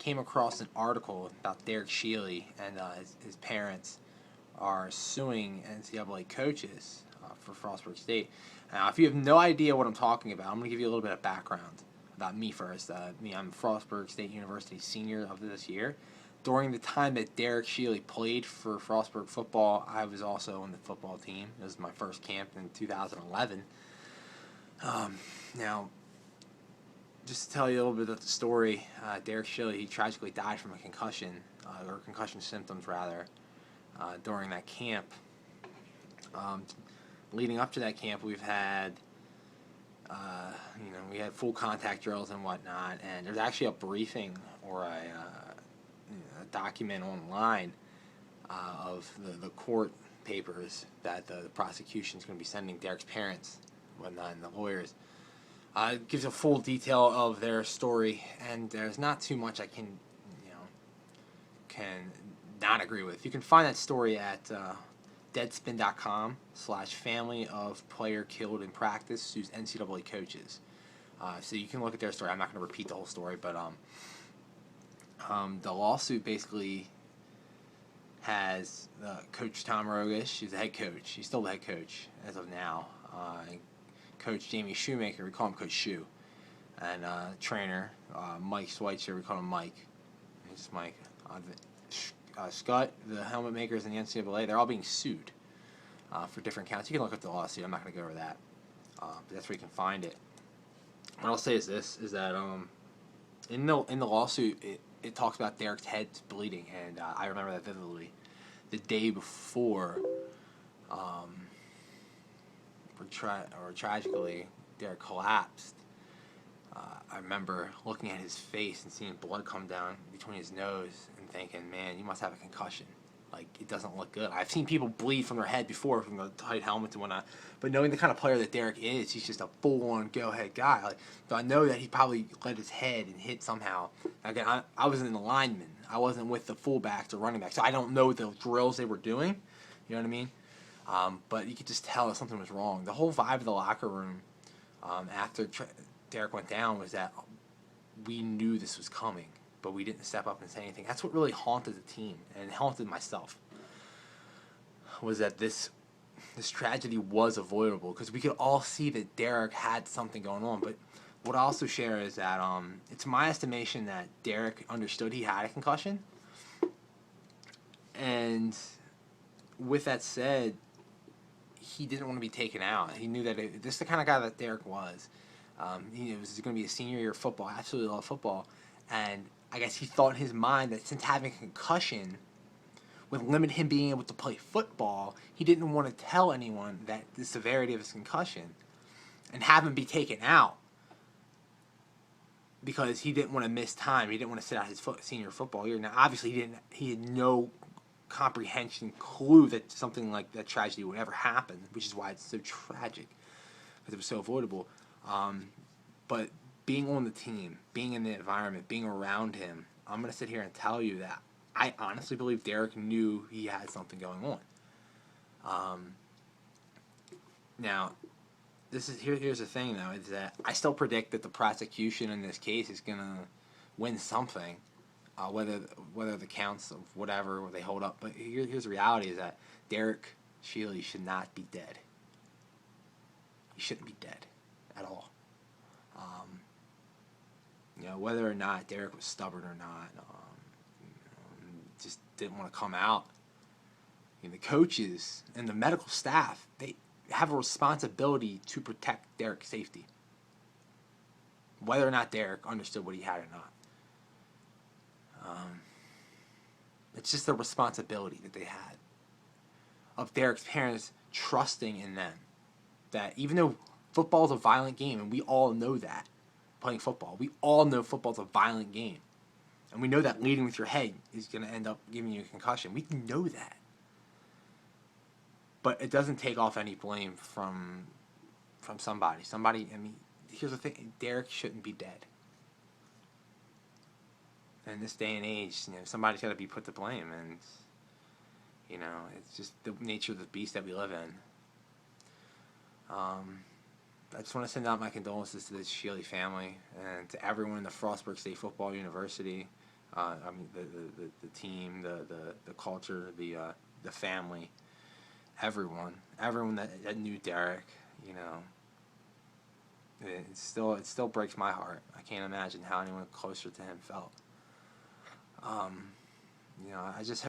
came across an article about Derek Shealy and his parents are suing NCAA coaches for Frostburg State. Now, if you have no idea what I'm talking about, I'm going to give you a little bit of background about me first. I'm Frostburg State University senior of this year. During the time that Derek Shealy played for Frostburg football, I was also on the football team. It was my first camp in 2011. Now, just to tell you a little bit about the story, Derek Shealy, he tragically died from a concussion, or concussion symptoms rather, during that camp. Leading up to that camp, we've had, we had full contact drills and whatnot, and there's actually a briefing or a document online of the court papers that the prosecution is going to be sending Derek's parents, whatnot, and the lawyers. It gives a full detail of their story, and there's not too much I can not agree with. You can find that story at deadspin.com/family of player killed in practice sues NCAA coaches. So you can look at their story. I'm not going to repeat the whole story, but the lawsuit basically has Coach Tom Rogish, who's the head coach. He's still the head coach as of now. Coach Jamie Shoemaker, we call him Coach Shoe. And trainer Mike Schweitzer, we call him Mike. He's just Mike. Scott, the helmet makers in the NCAA, they're all being sued for different counts. You can look up the lawsuit. I'm not going to go over that. But that's where you can find it. What I'll say is this, is that in the lawsuit, it talks about Derek's head bleeding, and I remember that vividly. The day before, tragically, Derek collapsed. I remember looking at his face and seeing blood come down between his nose and thinking, man, you must have a concussion. Like, it doesn't look good. I've seen people bleed from their head before from the tight helmets and whatnot, but knowing the kind of player that Derek is, he's just a full-on go-ahead guy. Like, so I know that he probably let his head and hit somehow. Again, I wasn't in the lineman. I wasn't with the fullbacks or running backs, so I don't know the drills they were doing. You know what I mean? But you could just tell that something was wrong. The whole vibe of the locker room after Derek went down was that we knew this was coming, but we didn't step up and say anything. That's what really haunted the team, and it haunted myself, was that this tragedy was avoidable, because we could all see that Derek had something going on. But what I also share is that it's my estimation that Derek understood he had a concussion, and with that said, he didn't want to be taken out. He knew that this is the kind of guy that Derek was. He was going to be a senior year of football, absolutely loved football, and I guess he thought in his mind that since having a concussion would limit him being able to play football, he didn't want to tell anyone that the severity of his concussion and have him be taken out because he didn't want to miss time. He didn't want to sit out his senior football year. Now, obviously, he had no comprehension, clue that something like that tragedy would ever happen, which is why it's so tragic, because it was so avoidable. But being on the team, being in the environment, being around him, I'm going to sit here and tell you that I honestly believe Derek knew he had something going on. Now, here's the thing, though, is that I still predict that the prosecution in this case is going to win something, whether the counts of whatever they hold up. But here's the reality, is that Derek Shealy should not be dead. He shouldn't be dead at all. Whether or not Derek was stubborn or not, just didn't want to come out. The coaches and the medical staff, they have a responsibility to protect Derek's safety, whether or not Derek understood what he had or not. It's just a responsibility that they had of Derek's parents trusting in them, that even though football is a violent game, and we all know that, playing football, we all know football is a violent game. And we know that leading with your head is going to end up giving you a concussion. We know that. But it doesn't take off any blame from somebody. Here's the thing, Derek shouldn't be dead. In this day and age, somebody's got to be put to blame, and it's just the nature of the beast that we live in. I just want to send out my condolences to the Shealy family and to everyone in the Frostburg State Football University. I mean, the team, the culture, the family, everyone that knew Derek, you know, it still breaks my heart. I can't imagine how anyone closer to him felt. You know, I just